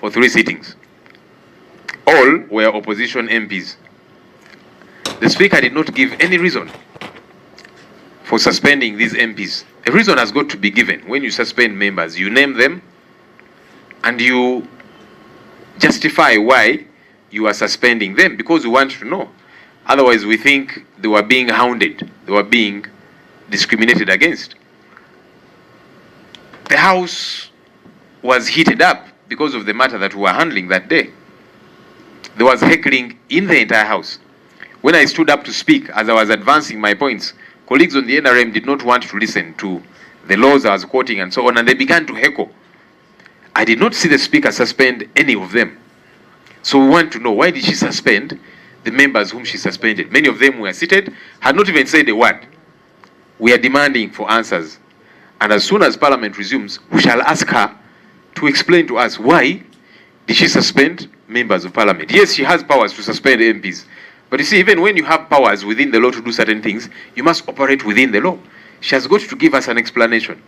for 3 sittings. All were opposition MPs. The Speaker did not give any reason for suspending these MPs. A reason has got to be given. When you suspend members, you name them and you justify why you are suspending them, because we want to know. Otherwise, we think they were being hounded, they were being discriminated against. The House was heated up because of the matter that we were handling that day. There was heckling in the entire House. When I stood up to speak, as I was advancing my points, colleagues on the NRM did not want to listen to the laws I was quoting and so on, and they began to heckle. I did not see the Speaker suspend any of them. So we want to know, why did she suspend the members whom she suspended? Many of them were seated, had not even said a word. We are demanding for answers. And as soon as Parliament resumes, we shall ask her to explain to us why did she suspend members of Parliament. Yes, she has powers to suspend MPs. But you see, even when you have powers within the law to do certain things, you must operate within the law. She has got to give us an explanation.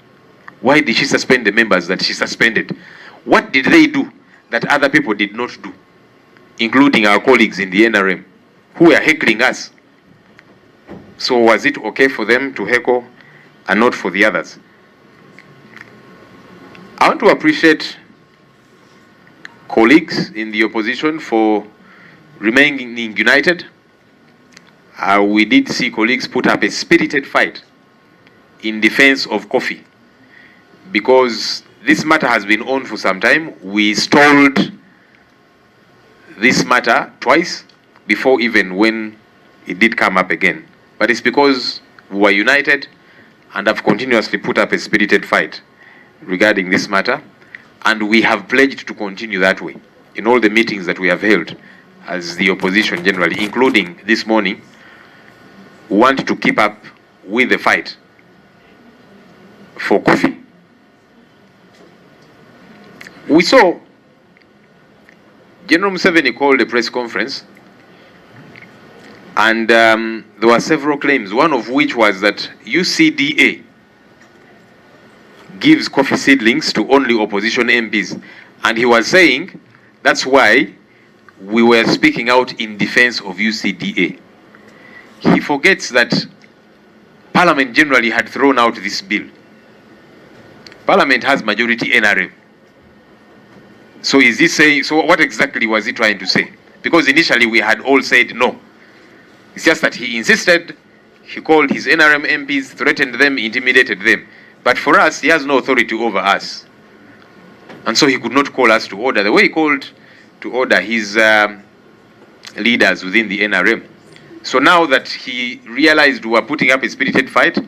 Why did she suspend the members that she suspended? What did they do that other people did not do, including our colleagues in the NRM, who were heckling us? So was it okay for them to heckle and not for the others? I want to appreciate colleagues in the opposition for remaining united. We did see colleagues put up a spirited fight in defense of coffee, because this matter has been on for some time. We stalled this matter twice before even when it did come up again. But it's because we were united and have continuously put up a spirited fight regarding this matter, and we have pledged to continue that way in all the meetings that we have held as the opposition generally, including this morning. We want to keep up with the fight for coffee. We saw General Museveni called a press conference, and there were several claims, one of which was that UCDA gives coffee seedlings to only opposition MPs. And he was saying that's why we were speaking out in defense of UCDA. He forgets that Parliament generally had thrown out this bill. Parliament has majority NRM. So is he saying, so what exactly was he trying to say? Because initially we had all said no. It's just that he insisted, he called his NRM MPs, threatened them, intimidated them. But for us, he has no authority over us. And so he could not call us to order the way he called to order his leaders within the NRM. So now that he realized we were putting up a spirited fight,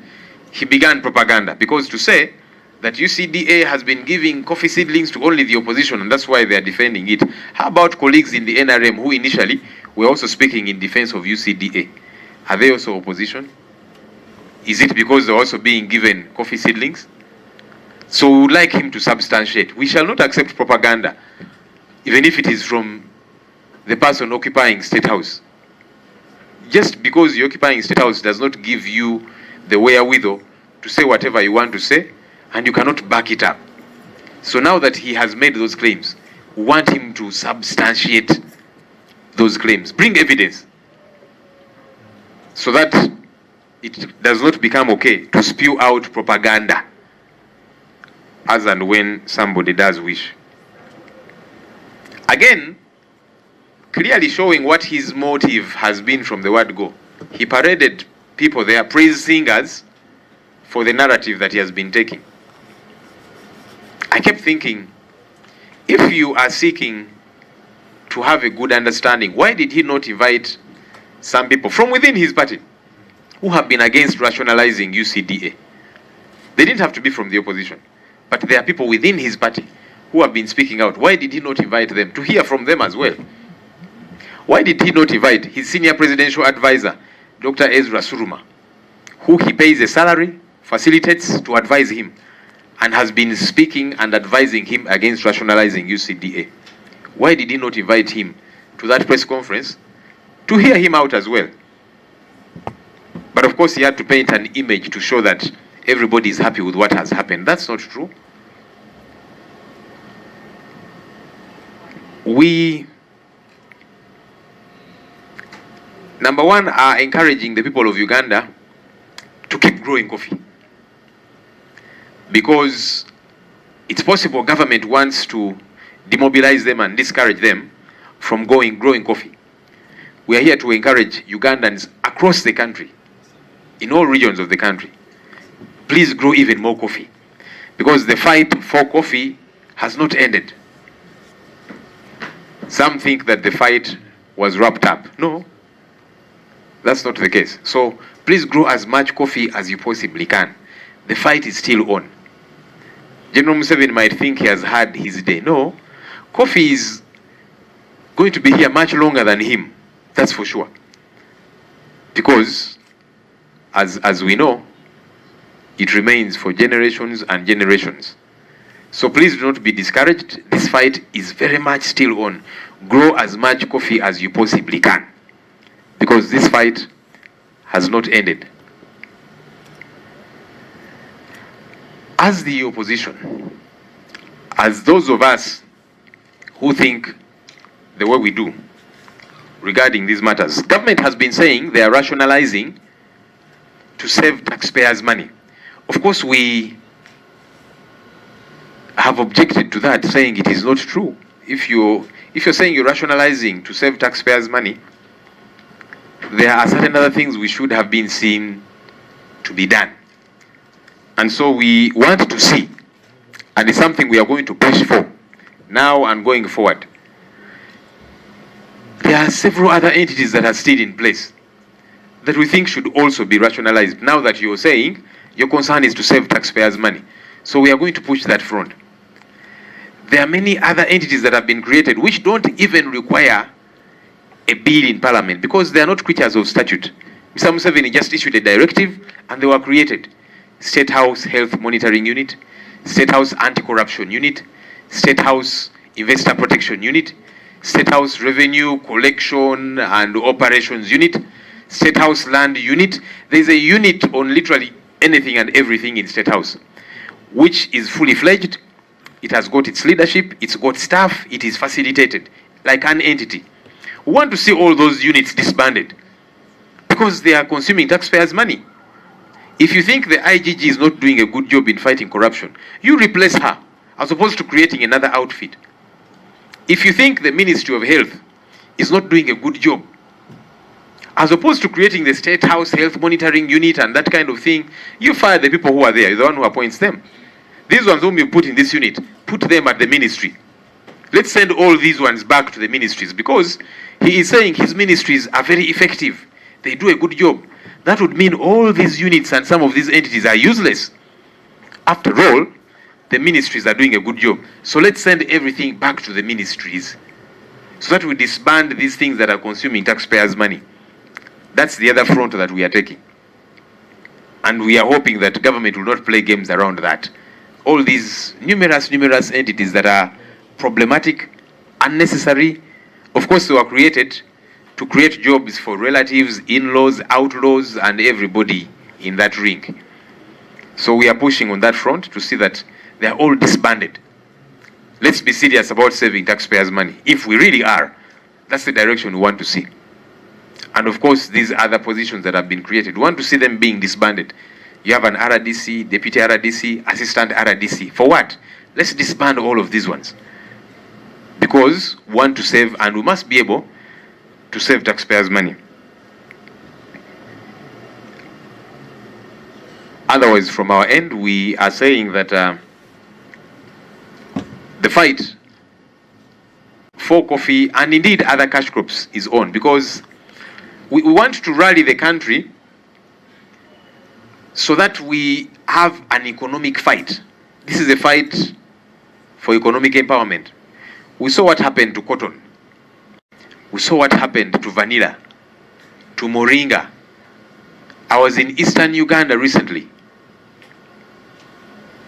he began propaganda. Because to say that UCDA has been giving coffee seedlings to only the opposition, and that's why they are defending it. How about colleagues in the NRM who initially were also speaking in defense of UCDA? Are they also opposition? Is it because they're also being given coffee seedlings? So we would like him to substantiate. We shall not accept propaganda, even if it is from the person occupying State House. Just because you're occupying State House does not give you the wherewithal to say whatever you want to say, and you cannot back it up. So now that he has made those claims, we want him to substantiate those claims. Bring evidence, so that it does not become okay to spew out propaganda as and when somebody does wish. Again, clearly showing what his motive has been from the word go. He paraded people there, praise singers, for the narrative that he has been taking. I kept thinking, if you are seeking to have a good understanding, why did he not invite some people from within his party who have been against rationalizing UCDA? They didn't have to be from the opposition, but there are people within his party who have been speaking out. Why did he not invite them to hear from them as well? Why did he not invite his senior presidential advisor, Dr. Ezra Suruma, who he pays a salary, facilitates to advise him, and has been speaking and advising him against rationalizing UCDA? Why did he not invite him to that press conference to hear him out as well? But of course, he had to paint an image to show that everybody is happy with what has happened. That's not true. we, number one, are encouraging the people of Uganda to keep growing coffee. Because it's possible government wants to demobilize them and discourage them from growing coffee. We are here to encourage Ugandans across the country, in all regions of the country. Please grow even more coffee, because the fight for coffee has not ended. Some think that the fight was wrapped up. No, that's not the case. So please grow as much coffee as you possibly can. The fight is still on. General Museveni might think he has had his day. No, coffee is going to be here much longer than him. That's for sure. Because, as we know, it remains for generations and generations. So please do not be discouraged. This fight is very much still on. Grow as much coffee as you possibly can, because this fight has not ended. As the opposition, as those of us who think the way we do regarding these matters, government has been saying they are rationalizing to save taxpayers' money. Of course, we have objected to that, saying it is not true. If you're saying you're rationalizing to save taxpayers' money, there are certain other things we should have been seen to be done. And so we want to see, and it's something we are going to push for now and going forward. There are several other entities that are still in place that we think should also be rationalized. Now that you're saying your concern is to save taxpayers' money, so we are going to push that front. There are many other entities that have been created which don't even require a bill in Parliament, because they are not creatures of statute. Mr. Museveni just issued a directive and they were created. State House Health Monitoring Unit, State House Anti-Corruption Unit, State House Investor Protection Unit, State House Revenue Collection and Operations Unit, State House Land Unit. There's a unit on literally anything and everything in State House, which is fully fledged. It has got its leadership, it's got staff, it is facilitated like an entity. We want to see all those units disbanded because they are consuming taxpayers' money. If you think the IGG is not doing a good job in fighting corruption, you replace her as opposed to creating another outfit. If you think the Ministry of Health is not doing a good job, as opposed to creating the State House Health Monitoring Unit and that kind of thing, you fire the people who are there. You're the one who appoints them. These ones whom you put in this unit, put them at the ministry. Let's send all these ones back to the ministries, because he is saying his ministries are very effective. They do a good job. That would mean all these units and some of these entities are useless. After all, the ministries are doing a good job. So let's send everything back to the ministries so that we disband these things that are consuming taxpayers' money. That's the other front that we are taking. And we are hoping that government will not play games around that. All these numerous entities that are problematic, unnecessary, of course they were created to create jobs for relatives, in-laws, outlaws, and everybody in that ring. So we are pushing on that front to see that they are all disbanded. Let's be serious about saving taxpayers' money. If we really are, that's the direction we want to see. And of course, these other positions that have been created, we want to see them being disbanded. You have an RDC, deputy RDC, assistant RDC. For what? Let's disband all of these ones. Because we want to save, and we must be able to save taxpayers' money. Otherwise, from our end, we are saying that the fight for coffee and indeed other cash crops is on, because we want to rally the country so that we have an economic fight. This is a fight for economic empowerment. We saw what happened to cotton. We saw what happened to vanilla, to moringa. I was in eastern Uganda recently.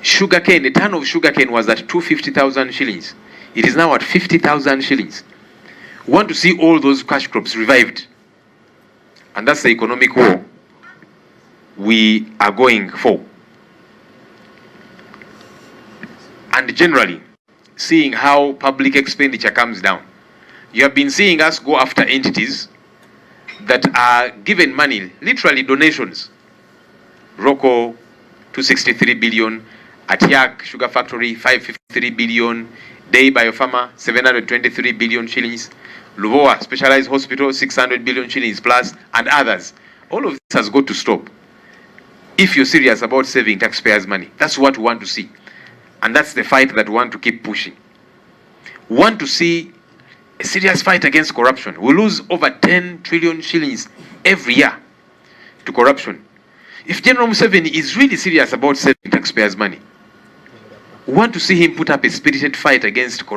Sugarcane, a ton of sugarcane was at 250,000 shillings. It is now at 50,000 shillings. We want to see all those cash crops revived. And that's the economic war we are going for. And generally, seeing how public expenditure comes down. You have been seeing us go after entities that are given money, literally donations. Rocco, 263 billion. Atiak Sugar Factory, 553 billion. Day Biopharma, 723 billion shillings. Luvoa Specialized Hospital, 600 billion shillings plus, and others. All of this has got to stop. If you're serious about saving taxpayers' money, that's what we want to see. And that's the fight that we want to keep pushing. We want to see a serious fight against corruption. We lose over 10 trillion shillings every year to corruption. If General Museveni is really serious about saving taxpayers' money, we want to see him put up a spirited fight against corruption.